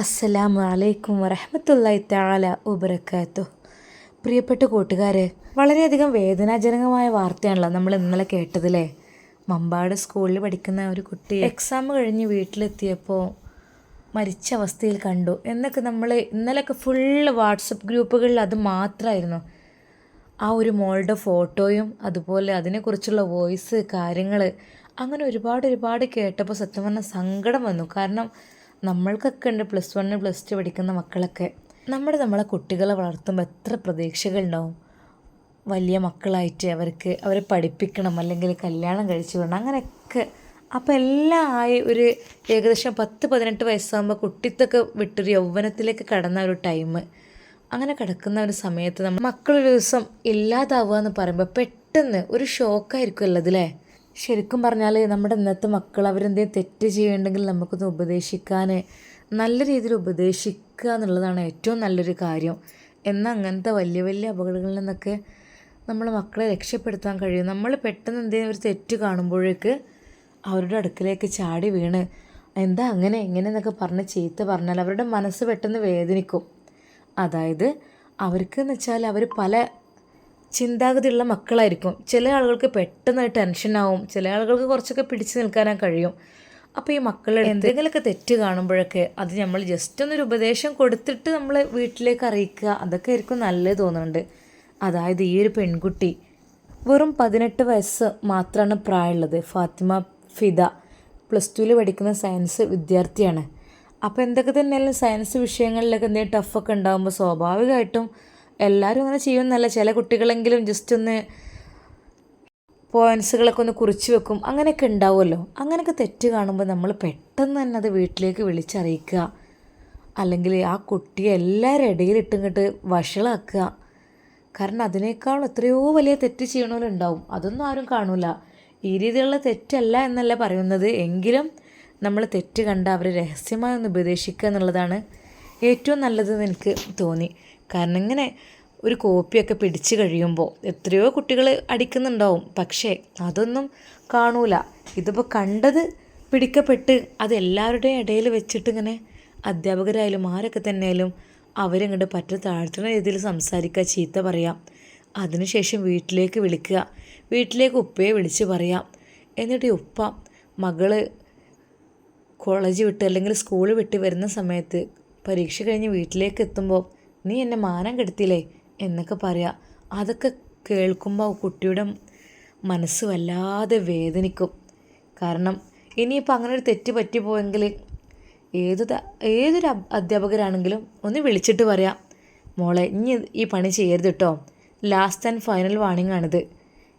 അസ്സലാമു അലൈക്കും വറഹ്മത്തുള്ളാഹി തആല വബറകാതുഹു. പ്രിയപ്പെട്ട കൂട്ടുകാരെ, വളരെയധികം വേദനാജനകമായ വാർത്തയാണല്ലോ നമ്മൾ ഇന്നലെ കേട്ടതില്ലേ. മമ്പാട് സ്കൂളിൽ പഠിക്കുന്ന ഒരു കുട്ടി എക്സാം കഴിഞ്ഞ് വീട്ടിലെത്തിയപ്പോൾ മരിച്ച അവസ്ഥയിൽ കണ്ടു എന്നൊക്കെ നമ്മൾ ഇന്നലെയൊക്കെ ഫുള്ള് വാട്സപ്പ് ഗ്രൂപ്പുകളിൽ അത് മാത്രമായിരുന്നു. ആ ഒരു മോളുടെ ഫോട്ടോയും അതുപോലെ അതിനെക്കുറിച്ചുള്ള വോയിസ് കാര്യങ്ങൾ അങ്ങനെ ഒരുപാട് കേട്ടപ്പോൾ സത്യം പറഞ്ഞാൽ സങ്കടം വന്നു. കാരണം നമ്മൾക്കൊക്കെ ഉണ്ട് +1 +2 പഠിക്കുന്ന മക്കളൊക്കെ. നമ്മളെ കുട്ടികളെ വളർത്തുമ്പോൾ എത്ര പ്രതീക്ഷകളുണ്ടാവും. വലിയ മക്കളായിട്ട് അവരെ പഠിപ്പിക്കണം, അല്ലെങ്കിൽ കല്യാണം കഴിച്ചു വിടണം, അങ്ങനെയൊക്കെ. അപ്പോൾ എല്ലാം ആയി ഒരു ഏകദേശം 10-18 വയസ്സാകുമ്പോൾ കുട്ടിത്തൊക്കെ വിട്ടൊരു യൗവനത്തിലേക്ക് കടന്ന ഒരു ടൈം. അങ്ങനെ കിടക്കുന്ന ഒരു സമയത്ത് നമ്മൾ മക്കളൊരു ദിവസം ഇല്ലാതാവുക എന്ന് പറയുമ്പോൾ പെട്ടെന്ന് ഒരു ഷോക്കായിരിക്കുമല്ലോ അതില്ലേ. ശരിക്കും പറഞ്ഞാൽ നമ്മുടെ ഇന്നത്തെ മക്കൾ അവരെന്തെങ്കിലും തെറ്റ് ചെയ്യുന്നുണ്ടെങ്കിൽ നമുക്കൊന്ന് ഉപദേശിക്കാൻ, നല്ല രീതിയിൽ ഉപദേശിക്കുക എന്നുള്ളതാണ് ഏറ്റവും നല്ലൊരു കാര്യം. എന്നാൽ അങ്ങനത്തെ വലിയ വലിയ അപകടങ്ങളിൽ നിന്നൊക്കെ നമ്മൾ മക്കളെ രക്ഷപ്പെടുത്താൻ കഴിയും. നമ്മൾ പെട്ടെന്ന് എന്തെങ്കിലും ഒരു തെറ്റ് കാണുമ്പോഴേക്ക് അവരുടെ അടുക്കലേക്ക് ചാടി വീണ് എന്താ അങ്ങനെ ഇങ്ങനെ എന്നൊക്കെ പറഞ്ഞ് ചീത്ത പറഞ്ഞാൽ അവരുടെ മനസ്സ് പെട്ടെന്ന് വേദനിക്കും. അതായത് അവർക്കെന്ന് വെച്ചാൽ അവർ പല ചിന്താഗതിയുള്ള മക്കളായിരിക്കും. ചില ആളുകൾക്ക് പെട്ടെന്ന് ടെൻഷനാവും, ചില ആളുകൾക്ക് കുറച്ചൊക്കെ പിടിച്ചു നിൽക്കാനാണ് കഴിയും. അപ്പോൾ ഈ മക്കളുടെ എന്തെങ്കിലുമൊക്കെ തെറ്റ് കാണുമ്പോഴൊക്കെ അത് നമ്മൾ ജസ്റ്റ് ഒന്നൊരു ഉപദേശം കൊടുത്തിട്ട് നമ്മൾ വീട്ടിലേക്ക് അറിയിക്കുക, അതൊക്കെ ആയിരിക്കും നല്ലത് തോന്നുന്നുണ്ട്. അതായത് ഈ ഒരു പെൺകുട്ടി വെറും 18 വയസ്സ് മാത്രമാണ് പ്രായമുള്ളത്. ഫാത്തിമ ഫിദ +2 പഠിക്കുന്ന സയൻസ് വിദ്യാർത്ഥിയാണ്. അപ്പോൾ എന്തൊക്കെ തന്നെയാലും സയൻസ് വിഷയങ്ങളിലൊക്കെ എന്തെങ്കിലും ടഫൊക്കെ ഉണ്ടാകുമ്പോൾ സ്വാഭാവികമായിട്ടും എല്ലാവരും അങ്ങനെ ചെയ്യുമെന്നല്ല, ചില കുട്ടികളെങ്കിലും ജസ്റ്റ് ഒന്ന് പോയിൻസുകളൊക്കെ ഒന്ന് കുറിച്ച് വെക്കും, അങ്ങനെയൊക്കെ ഉണ്ടാവുമല്ലോ. അങ്ങനെയൊക്കെ തെറ്റ് കാണുമ്പോൾ നമ്മൾ പെട്ടെന്ന് തന്നെ അത് വീട്ടിലേക്ക് വിളിച്ചറിയിക്കുക, അല്ലെങ്കിൽ ആ കുട്ടിയെ എല്ലാവരും ഇടയിലിട്ടിങ്ങോട്ട് വഷളാക്കുക. കാരണം അതിനേക്കാൾ എത്രയോ വലിയ തെറ്റ് ചെയ്യണവരുണ്ടാവും, അതൊന്നും ആരും കാണൂല. ഈ രീതിയിലുള്ള തെറ്റല്ല എന്നല്ല പറയുന്നത്, എങ്കിലും നമ്മൾ തെറ്റ് കണ്ട അവരെ രഹസ്യമായി ഒന്ന് ഉപദേശിക്കുക എന്നുള്ളതാണ് ഏറ്റവും നല്ലതെന്ന് എനിക്ക് തോന്നി. കാരണം ഇങ്ങനെ ഒരു കോപ്പിയൊക്കെ പിടിച്ച് കഴിയുമ്പോൾ എത്രയോ കുട്ടികൾ അടിക്കുന്നുണ്ടാവും, പക്ഷേ അതൊന്നും കാണൂല. ഇതിപ്പോൾ കണ്ടത് പിടിക്കപ്പെട്ട് അതെല്ലാവരുടെയും ഇടയിൽ വെച്ചിട്ട് ഇങ്ങനെ അധ്യാപകരായാലും ആരൊക്കെ തന്നെയായാലും അവരിങ്ങോട്ട് പറ്റ താഴ്ത്തുന്ന രീതിയിൽ സംസാരിക്കുക, ചീത്ത പറയാം. അതിനുശേഷം വീട്ടിലേക്ക് വിളിക്കുക, വീട്ടിലേക്ക് ഉപ്പയെ വിളിച്ച് പറയാം. എന്നിട്ട് ഉപ്പ മകള് കോളേജ് വിട്ട് അല്ലെങ്കിൽ സ്കൂൾ വിട്ട് വരുന്ന സമയത്ത് പരീക്ഷ കഴിഞ്ഞ് വീട്ടിലേക്ക് എത്തുമ്പോൾ നീ എന്നെ മാനം കെടുത്തില്ലേ എന്നൊക്കെ പറയാം. അതൊക്കെ കേൾക്കുമ്പോൾ കുട്ടിയുടെ മനസ്സ് വല്ലാതെ വേദനിക്കും. കാരണം ഇനിയിപ്പോൾ അങ്ങനെ ഒരു തെറ്റ് പറ്റിപ്പോയെങ്കിൽ ഏതൊരു അധ്യാപകരാണെങ്കിലും ഒന്ന് വിളിച്ചിട്ട് പറയാം, മോളെ ഇനി ഈ പണി ചെയ്യരുത് കേട്ടോ, ലാസ്റ്റ് ആൻഡ് ഫൈനൽ വാണിംഗ് ആണിത്,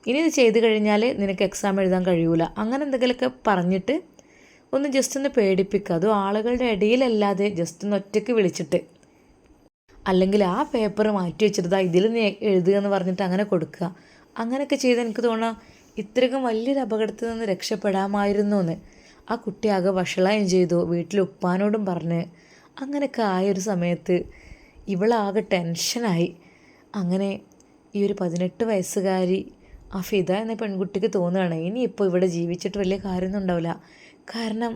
ഇനി ഇത് ചെയ്ത് കഴിഞ്ഞാൽ നിനക്ക് എക്സാം എഴുതാൻ കഴിയൂല, അങ്ങനെ എന്തെങ്കിലുമൊക്കെ പറഞ്ഞിട്ട് ഒന്ന് ജസ്റ്റ് ഒന്ന് പേടിപ്പിക്കുക. അതും ആളുകളുടെ ഇടയിലല്ലാതെ ജസ്റ്റ് ഒന്ന് ഒറ്റയ്ക്ക് വിളിച്ചിട്ട്, അല്ലെങ്കിൽ ആ പേപ്പർ മാറ്റി വെച്ചിട്ട് ഇതിൽ നീ എഴുതുക എന്ന് പറഞ്ഞിട്ട് അങ്ങനെ കൊടുക്കുക. അങ്ങനെയൊക്കെ ചെയ്ത് എനിക്ക് തോന്നാം ഇത്രയ്ക്കും വലിയൊരു അപകടത്തിൽ നിന്ന് രക്ഷപ്പെടാമായിരുന്നു എന്ന്. ആ കുട്ടി ആകെ വഷളായും ചെയ്തു, വീട്ടിൽ ഉപ്പാനോടും പറഞ്ഞ് അങ്ങനെയൊക്കെ ആയൊരു സമയത്ത് ഇവളാകെ ടെൻഷനായി. അങ്ങനെ ഈ ഒരു 18 വയസ്സുകാരി ആ ഫിദ എന്ന പെൺകുട്ടിക്ക് തോന്നുകയാണ് ഇനിയിപ്പോൾ ഇവിടെ ജീവിച്ചിട്ട് വലിയ കാര്യമൊന്നും ഉണ്ടാവില്ല. കാരണം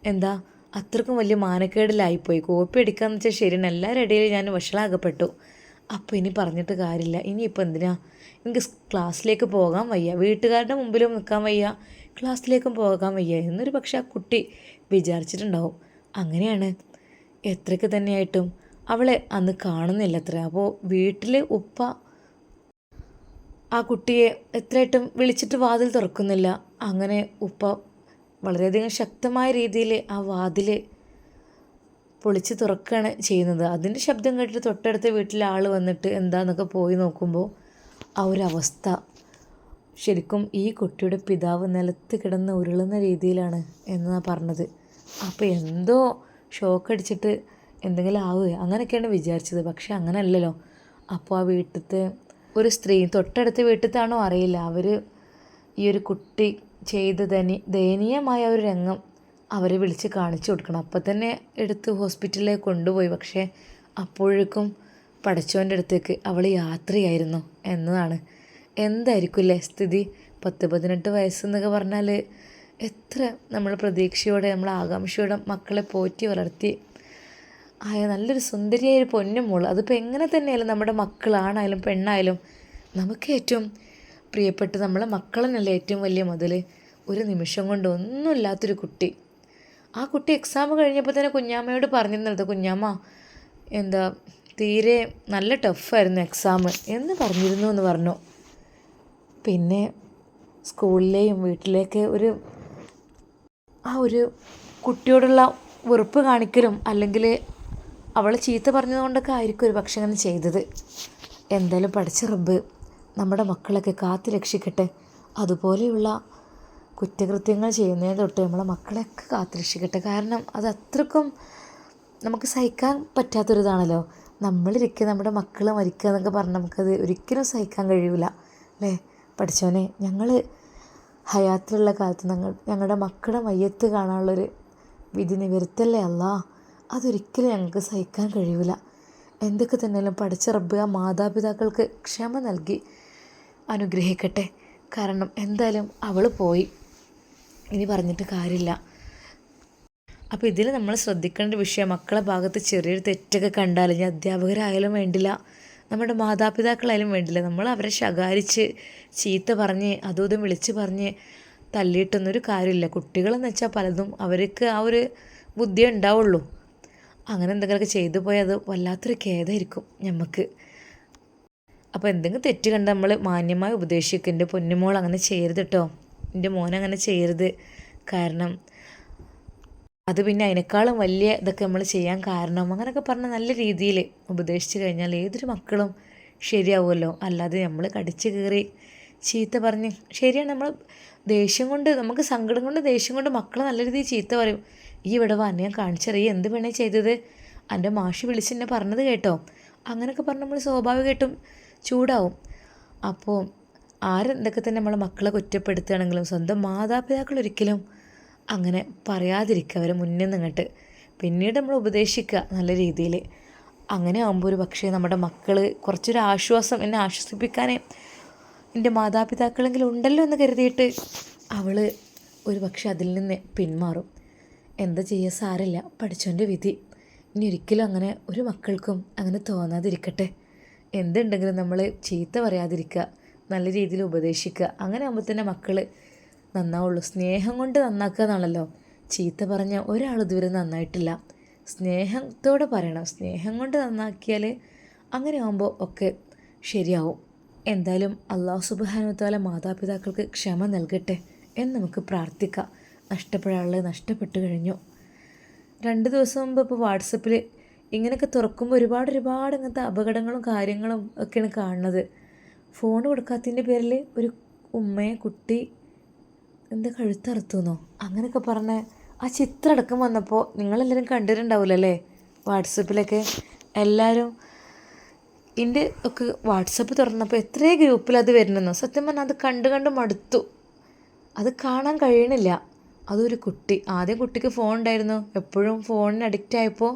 എന്താ, അത്രക്കും വലിയ മാനക്കേടിലായിപ്പോയി. കോപ്പി അടിക്കാന്ന് വെച്ചാൽ ശരിയാണ്, എല്ലാവരുടെ ഇടയിൽ ഞാൻ വഷളാകപ്പെട്ടു. അപ്പോൾ ഇനി പറഞ്ഞിട്ട് കാര്യമില്ല, ഇനിയിപ്പോൾ എന്തിനാ, എനിക്ക് ക്ലാസ്സിലേക്ക് പോകാൻ വയ്യ, വീട്ടുകാരുടെ മുമ്പിലും നിൽക്കാൻ വയ്യ, ക്ലാസ്സിലേക്കും പോകാൻ വയ്യ എന്നൊരു പക്ഷെ ആ കുട്ടി വിചാരിച്ചിട്ടുണ്ടാവും. അങ്ങനെയാണ്. എത്രയ്ക്ക് തന്നെയായിട്ടും അവളെ അന്ന് കാണുന്നില്ല അത്ര. അപ്പോൾ വീട്ടിൽ ഉപ്പ ആ കുട്ടിയെ എത്രയായിട്ടും വിളിച്ചിട്ട് വാതിൽ തുറക്കുന്നില്ല. അങ്ങനെ ഉപ്പ വളരെയധികം ശക്തമായ രീതിയിൽ ആ വാതിൽ പൊളിച്ച് തുറക്കുകയാണ് ചെയ്യുന്നത്. അതിൻ്റെ ശബ്ദം കേട്ടിട്ട് തൊട്ടടുത്ത വീട്ടിലെ ആൾ വന്നിട്ട് എന്താന്നൊക്കെ പോയി നോക്കുമ്പോൾ ആ ഒരു അവസ്ഥ ശരിക്കും ഈ കുട്ടിയുടെ പിതാവ് നിലത്ത് കിടന്ന് ഉരുളുന്ന രീതിയിലാണ് എന്നാണ് പറഞ്ഞത്. അപ്പോൾ എന്തോ ഷോക്കടിച്ചിട്ട് എന്തെങ്കിലും ആവുക അങ്ങനെയൊക്കെയാണ് വിചാരിച്ചത്, പക്ഷെ അങ്ങനെയല്ലല്ലോ. അപ്പോൾ ആ വീട്ടിലത്തെ ഒരു സ്ത്രീ, തൊട്ടടുത്ത വീട്ടിലത്താണോ അറിയില്ല, അവർ ഈ ഒരു കുട്ടി ചെയ്ത ദയനീയമായ ഒരു രംഗം അവരെ വിളിച്ച് കാണിച്ചു കൊടുക്കണം. അപ്പം തന്നെ എടുത്ത് ഹോസ്പിറ്റലിലേക്ക് കൊണ്ടുപോയി. പക്ഷേ അപ്പോഴേക്കും പടച്ചോൻ്റെ അടുത്തേക്ക് അവൾ യാത്രയായിരുന്നു എന്നതാണ്. എന്തായിരിക്കില്ലേ സ്ഥിതി. 10-18 വയസ്സെന്നൊക്കെ പറഞ്ഞാൽ എത്ര നമ്മൾ പ്രതീക്ഷയോടെ നമ്മൾ ആകാംക്ഷയോടെ മക്കളെ പോറ്റി വളർത്തി ആയ നല്ലൊരു സുന്ദരിയായ ഒരു പൊന്നുമോൾ. അതിപ്പോൾ എങ്ങനെ തന്നെയായാലും നമ്മുടെ മക്കളാണായാലും പെണ്ണായാലും നമുക്ക് ഏറ്റവും പ്രിയപ്പെട്ട് നമ്മളെ മക്കളെന്നല്ലേ ഏറ്റവും വലിയ മുതൽ. ഒരു നിമിഷം കൊണ്ട് ഒന്നുമില്ലാത്തൊരു കുട്ടി. ആ കുട്ടി എക്സാം കഴിഞ്ഞപ്പോൾ തന്നെ കുഞ്ഞാമ്മയോട് പറഞ്ഞിരുന്നത്, കുഞ്ഞാമ്മ എന്താ തീരെ നല്ല ടഫായിരുന്നു എക്സാം എന്ന് പറഞ്ഞിരുന്നു എന്ന് പറഞ്ഞു. പിന്നെ സ്കൂളിലെയും വീട്ടിലേക്ക് ഒരു കുട്ടിയോടുള്ള വെറുപ്പ് കാണിക്കലും അല്ലെങ്കിൽ അവളെ ചീത്ത പറഞ്ഞതുകൊണ്ടൊക്കെ ആയിരിക്കും ഒരു പക്ഷെ അങ്ങനെ ചെയ്തത്. എന്തായാലും പഠിച്ച റബ്ബ് നമ്മുടെ മക്കളൊക്കെ കാത്തു രക്ഷിക്കട്ടെ. അതുപോലെയുള്ള കുറ്റകൃത്യങ്ങൾ ചെയ്യുന്നതിന് തൊട്ട് നമ്മളെ മക്കളെയൊക്കെ കാത്തു രക്ഷിക്കട്ടെ. കാരണം അത് അത്രക്കും നമുക്ക് സഹിക്കാൻ പറ്റാത്തൊരിതാണല്ലോ. നമ്മളിരിക്കുക നമ്മുടെ മക്കൾ മരിക്കുക എന്നൊക്കെ പറഞ്ഞാൽ നമുക്കത് ഒരിക്കലും സഹിക്കാൻ കഴിയില്ല അല്ലേ. പഠിച്ചോനെ, ഞങ്ങൾ ഹയാത്തിലുള്ള കാലത്ത് ഞങ്ങളുടെ മക്കളുടെ മയ്യത്ത് കാണാനുള്ളൊരു വിധി നിവരുത്തല്ലേ അല്ലാ. അതൊരിക്കലും ഞങ്ങൾക്ക് സഹിക്കാൻ കഴിയില്ല. എന്തൊക്കെ തന്നെയാലും പഠിച്ച റബ്ബ് ആ മാതാപിതാക്കൾക്ക് ക്ഷമ നൽകി അനുഗ്രഹിക്കട്ടെ. കാരണം എന്തായാലും അവൾ പോയി, ഇനി പറഞ്ഞിട്ട് കാര്യമില്ല. അപ്പോൾ ഇതിൽ നമ്മൾ ശ്രദ്ധിക്കേണ്ട വിഷയം, മക്കളെ ഭാഗത്ത് ചെറിയൊരു തെറ്റൊക്കെ കണ്ടാൽ, ഇനി അധ്യാപകരായാലും വേണ്ടില്ല, നമ്മുടെ മാതാപിതാക്കളായാലും വേണ്ടില്ല, നമ്മൾ അവരെ ശകാരിച്ച് ചീത്ത പറഞ്ഞ് അതും ഇതും വിളിച്ച് പറഞ്ഞ് തല്ലിയിട്ടൊന്നൊരു കാര്യമില്ല. കുട്ടികളെന്ന് വെച്ചാൽ പലതും അവർക്ക് ആ ഒരു ബുദ്ധിയേ ഉണ്ടാവുള്ളൂ. അങ്ങനെ എന്തെങ്കിലുമൊക്കെ ചെയ്തു പോയാൽ അത് വല്ലാത്തൊരു ഖേദമായിരിക്കും നമുക്ക്. അപ്പോൾ എന്തെങ്കിലും തെറ്റ് കണ്ട് നമ്മൾ മാന്യമായി ഉപദേശിക്കും. എൻ്റെ പൊന്നുമോൾ അങ്ങനെ ചെയ്യരുത് കേട്ടോ, എൻ്റെ മോനങ്ങനെ ചെയ്യരുത്. കാരണം അത് പിന്നെ അതിനേക്കാളും വലിയ ഇതൊക്കെ നമ്മൾ ചെയ്യാൻ കാരണം അങ്ങനെയൊക്കെ പറഞ്ഞാൽ നല്ല രീതിയിൽ ഉപദേശിച്ച് കഴിഞ്ഞാൽ ഏതൊരു മക്കളും ശരിയാവുമല്ലോ. അല്ലാതെ നമ്മൾ കടിച്ച് കീറി ചീത്ത പറഞ്ഞ്, ശരിയാണ്, നമ്മൾ ദേഷ്യം കൊണ്ട്, നമുക്ക് സങ്കടം കൊണ്ട് ദേഷ്യം കൊണ്ട് മക്കളെ നല്ല രീതിയിൽ ചീത്ത പറയും. ഈ ഇവിടെ വാ, ഞാൻ കാണിച്ചറിയ എന്ത് വേണേ ചെയ്തത്, എൻ്റെ മാഷി വിളിച്ച് എന്നെ പറഞ്ഞത് കേട്ടോ, അങ്ങനെയൊക്കെ പറഞ്ഞ് നമ്മൾ സ്വാഭാവികമായിട്ടും ചൂടാവും. അപ്പോൾ ആരെന്തൊക്കെ തന്നെ നമ്മളെ മക്കളെ കുറ്റപ്പെടുത്തുകയാണെങ്കിലും സ്വന്തം മാതാപിതാക്കൾ ഒരിക്കലും അങ്ങനെ പറയാതിരിക്കുക, അവരെ മുന്നിൽ നിന്നിട്ട് പിന്നീട് നമ്മൾ ഉപദേശിക്കുക നല്ല രീതിയിൽ. അങ്ങനെ ആകുമ്പോൾ ഒരു പക്ഷേ നമ്മുടെ മക്കൾ കുറച്ചൊരു ആശ്വാസം, എന്നെ ആശ്വസിപ്പിക്കാൻ എൻ്റെ മാതാപിതാക്കളെങ്കിലും ഉണ്ടല്ലോ എന്ന് കരുതിയിട്ട് അവൾ ഒരു പക്ഷെ അതിൽ നിന്ന് പിന്മാറും. എന്താ ചെയ്യുക, സാരമില്ല, പഠിച്ചോൻ്റെ വിധി. ഇനി ഒരിക്കലും അങ്ങനെ ഒരു മക്കൾക്കും അങ്ങനെ തോന്നാതിരിക്കട്ടെ. എന്തുണ്ടെങ്കിലും നമ്മൾ ചീത്ത പറയാതിരിക്കുക, നല്ല രീതിയിൽ ഉപദേശിക്കുക. അങ്ങനെ ആകുമ്പോൾ തന്നെ മക്കൾ നന്നാവുള്ളൂ. സ്നേഹം കൊണ്ട് നന്നാക്കുക എന്നാണല്ലോ. ചീത്ത പറഞ്ഞ ഒരാൾ ഇതുവരെ നന്നായിട്ടില്ല. സ്നേഹത്തോടെ പറയണം, സ്നേഹം കൊണ്ട് നന്നാക്കിയാൽ അങ്ങനെ ആകുമ്പോൾ ഒക്കെ ശരിയാവും. എന്തായാലും അല്ലാഹു സുബ്ഹാനഹു വ തആല മാതാപിതാക്കൾക്ക് ക്ഷമ നൽകട്ടെ എന്ന് നമുക്ക് പ്രാർത്ഥിക്കാം. നഷ്ടപ്പെടാനുള്ളത് നഷ്ടപ്പെട്ടു കഴിഞ്ഞു. 2 ദിവസം മുമ്പ് ഇപ്പോൾ വാട്സപ്പിൽ ഇങ്ങനെയൊക്കെ തുറക്കുമ്പോൾ ഒരുപാട് ഇങ്ങനത്തെ അപകടങ്ങളും കാര്യങ്ങളും ഒക്കെയാണ് കാണുന്നത്. ഫോൺ കൊടുക്കാത്തതിൻ്റെ പേരിൽ ഒരു ഉമ്മയെ കുട്ടി എന്താ കഴുത്തറുത്തുന്നോ അങ്ങനെയൊക്കെ പറഞ്ഞ ആ ചിത്രം അടക്കം വന്നപ്പോൾ നിങ്ങളെല്ലാവരും കണ്ടിട്ടുണ്ടാവില്ലല്ലേ വാട്സപ്പിലൊക്കെ. എല്ലാവരും എൻ്റെ ഒക്കെ വാട്സപ്പ് തുറന്നപ്പോൾ എത്രയോ ഗ്രൂപ്പിൽ അത് വരുന്നെന്നോ. സത്യം പറഞ്ഞാൽ അത് കണ്ട് മടുത്തു, അത് കാണാൻ കഴിയണില്ല. അതൊരു കുട്ടി, ആദ്യം കുട്ടിക്ക് ഫോൺ ഉണ്ടായിരുന്നു, എപ്പോഴും ഫോണിന് അഡിക്റ്റ് ആയപ്പോൾ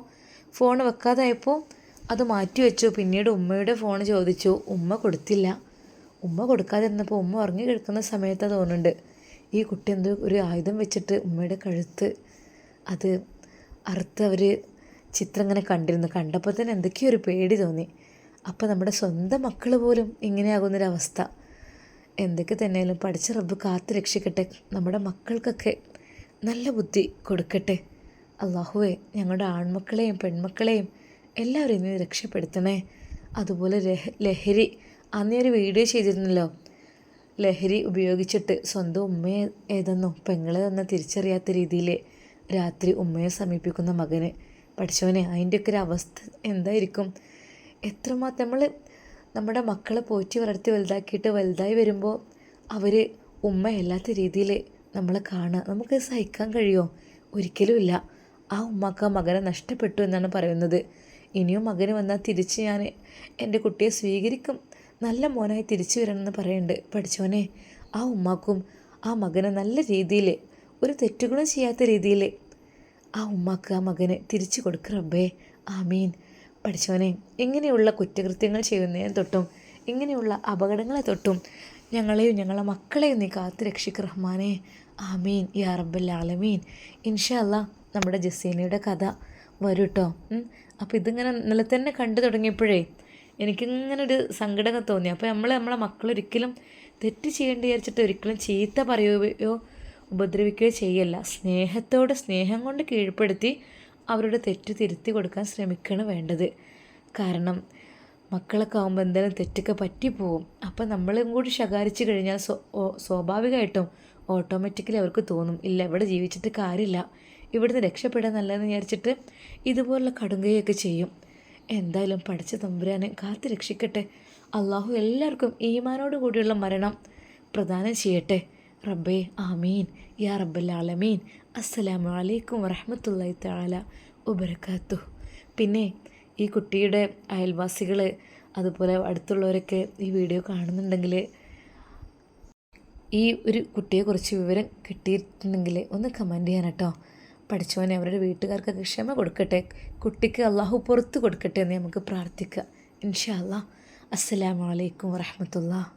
ഫോൺ വെക്കാതായപ്പോൾ അത് മാറ്റി വെച്ചു. പിന്നീട് ഉമ്മയുടെ ഫോൺ ചോദിച്ചു, ഉമ്മ കൊടുത്തില്ല. ഉമ്മ കൊടുക്കാതിരുന്നപ്പോൾ ഉമ്മ ഉറങ്ങി കിടക്കുന്ന സമയത്ത് തോന്നുന്നുണ്ട് ഈ കുട്ടി എന്തോ ഒരു ആയുധം വെച്ചിട്ട് ഉമ്മയുടെ കഴുത്ത് അത് അറുത്ത് അവർ ചിത്രം ഇങ്ങനെ കണ്ടിരുന്നു. കണ്ടപ്പോൾ തന്നെ എന്തൊക്കെയോ ഒരു പേടി തോന്നി. അപ്പോൾ നമ്മുടെ സ്വന്തം മക്കൾ പോലും ഇങ്ങനെയാകുന്നൊരവസ്ഥ. എന്തൊക്കെ തന്നെയാലും പഠിച്ച റബ്ബ് കാത്ത് രക്ഷിക്കട്ടെ, നമ്മുടെ മക്കൾക്കൊക്കെ നല്ല ബുദ്ധി കൊടുക്കട്ടെ. അള്ളാഹുവേ, ഞങ്ങളുടെ ആൺമക്കളെയും പെൺമക്കളെയും എല്ലാവരും ഇനി രക്ഷപ്പെടുത്തണേ. അതുപോലെ ലഹരി, അന്നേ ഒരു വീഡിയോ ചെയ്തിരുന്നല്ലോ, ലഹരി ഉപയോഗിച്ചിട്ട് സ്വന്തം ഉമ്മയെ ഏതെന്നോ പെങ്ങളെ ഒന്നും തിരിച്ചറിയാത്ത രീതിയിൽ രാത്രി ഉമ്മയെ സമീപിക്കുന്ന മകന്. പഠിച്ചവനെ, അതിൻ്റെയൊക്കെ ഒരു അവസ്ഥ എന്തായിരിക്കും? എത്രമാത്രം നമ്മൾ നമ്മുടെ മക്കളെ പോറ്റി വളർത്തി വലുതാക്കിയിട്ട് വലുതായി വരുമ്പോൾ അവർ ഉമ്മയല്ലാത്ത രീതിയിൽ നമ്മളെ കാണുക, നമുക്ക് സഹിക്കാൻ കഴിയുമോ? ഒരിക്കലും ഇല്ല. ആ ഉമ്മക്ക് ആ മകനെ നഷ്ടപ്പെട്ടു എന്നാണ് പറയുന്നത്. ഇനിയും മകന് വന്നാൽ തിരിച്ച് ഞാൻ എൻ്റെ കുട്ടിയെ സ്വീകരിക്കും, നല്ല മോനായി തിരിച്ചു വരണമെന്ന് പറയുന്നുണ്ട്. പഠിച്ചവനെ, ആ ഉമ്മാക്കും ആ മകനെ നല്ല രീതിയിൽ ഒരു തെറ്റുകളും ചെയ്യാത്ത രീതിയിൽ ആ ഉമ്മാക്ക് ആ മകനെ തിരിച്ചു കൊടുക്കുക റബ്ബേ, ആമീൻ. പഠിച്ചവനെ, ഇങ്ങനെയുള്ള കുറ്റകൃത്യങ്ങൾ ചെയ്യുന്നതിനെ തൊട്ടും ഇങ്ങനെയുള്ള അപകടങ്ങളെ തൊട്ടും ഞങ്ങളെയും ഞങ്ങളെ മക്കളെയും നീ കാത്ത് രക്ഷിക്കുക റഹ്മാനെ, ആമീൻ യാ റബ്ബൽ ആലമീൻ. ഇൻഷാ അല്ലാ നമ്മുടെ ജസീനയുടെ കഥ വരും കേട്ടോ. അപ്പോൾ ഇതിങ്ങനെ ഇന്നലെ തന്നെ കണ്ടു തുടങ്ങിയപ്പോഴേ എനിക്കിങ്ങനെ ഒരു സങ്കടം തോന്നി. അപ്പോൾ നമ്മളെ മക്കളൊരിക്കലും തെറ്റ് ചെയ്യേണ്ടി വിചാരിച്ചിട്ട് ഒരിക്കലും ചീത്ത പറയുകയോ ഉപദ്രവിക്കുകയോ ചെയ്യല്ല. സ്നേഹം കൊണ്ട് കീഴ്പ്പെടുത്തി അവരുടെ തെറ്റ് തിരുത്തി കൊടുക്കാൻ ശ്രമിക്കുകയാണ് വേണ്ടത്. കാരണം മക്കളൊക്കെ ആകുമ്പോൾ എന്തായാലും തെറ്റൊക്കെ പറ്റിപ്പോവും. അപ്പം നമ്മളും കൂടി ശകാരിച്ച് കഴിഞ്ഞാൽ സ്വാഭാവികമായിട്ടും ഓട്ടോമാറ്റിക്കലി അവർക്ക് തോന്നും, ഇല്ല ഇവിടെ ജീവിച്ചിട്ട് കാര്യമില്ല, ഇവിടുന്ന് രക്ഷപ്പെടാൻ നല്ലതെന്ന് വിചാരിച്ചിട്ട് ഇതുപോലുള്ള കടുങ്കയൊക്കെ ചെയ്യും. എന്തായാലും പഠിച്ച തമ്പുരാനെ കാത്തു രക്ഷിക്കട്ടെ. അള്ളാഹു എല്ലാവർക്കും ഈമാനോട് കൂടിയുള്ള മരണം പ്രദാനം ചെയ്യട്ടെ. റബ്ബേ ആമീൻ യാ റബ്ബൽ ആലമീൻ. അസ്സലാമു അലൈക്കും വറഹ്മത്തുള്ളാഹി തആല വബറകാതുഹു. പിന്നെ ഈ കുട്ടിയുടെ അയൽവാസികൾ അതുപോലെ അടുത്തുള്ളവരൊക്കെ ഈ വീഡിയോ കാണുന്നുണ്ടെങ്കിൽ ഈ ഒരു കുട്ടിയെക്കുറിച്ച് വിവരം കിട്ടിയിട്ടുണ്ടെങ്കിൽ ഒന്ന് കമൻറ്റ് ചെയ്യാൻ കേട്ടോ. പഠിച്ചവനെ അവരുടെ വീട്ടുകാർക്കൊക്കെ ക്ഷമ കൊടുക്കട്ടെ, കുട്ടിക്ക് അള്ളാഹു പുറത്ത് കൊടുക്കട്ടെ എന്ന് നമുക്ക് പ്രാർത്ഥിക്കാം. ഇൻഷാ അല്ലാഹ്. അസ്സലാമു അലൈക്കും വറഹ്മത്തുള്ളാഹി.